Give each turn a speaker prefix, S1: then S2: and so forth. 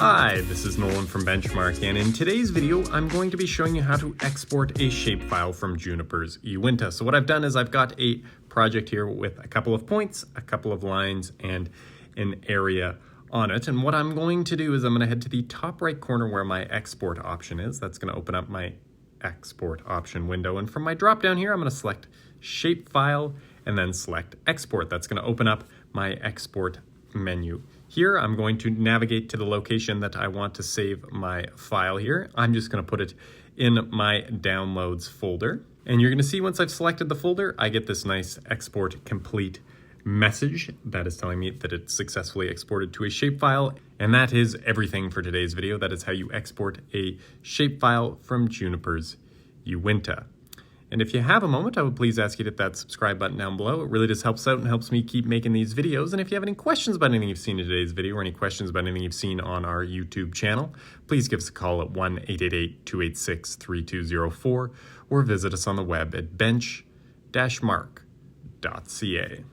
S1: Hi, this is Nolan from Benchmark, and in today's video, I'm going to be showing you how to export a shapefile from Juniper's Uinta. So what I've done is I've got a project here with a couple of points, a couple of lines, and an area on it. And what I'm going to do is I'm going to head to the top right corner where my export option is. That's going to open up my export option window. And from my drop down here, I'm going to select shapefile and then select export. That's going to open up my export menu. Here, I'm going to navigate to the location that I want to save my file here. I'm just going to put it in my downloads folder. And you're going to see once I've selected the folder, I get this nice export complete message that is telling me that it's successfully exported to a shapefile. And that is everything for today's video. That is how you export a shapefile from Juniper's Uinta. And if you have a moment, I would please ask you to hit that subscribe button down below. It really just helps out and helps me keep making these videos. And if you have any questions about anything you've seen in today's video or any questions about anything you've seen on our YouTube channel, please give us a call at 1-888-286-3204 or visit us on the web at bench-mark.ca.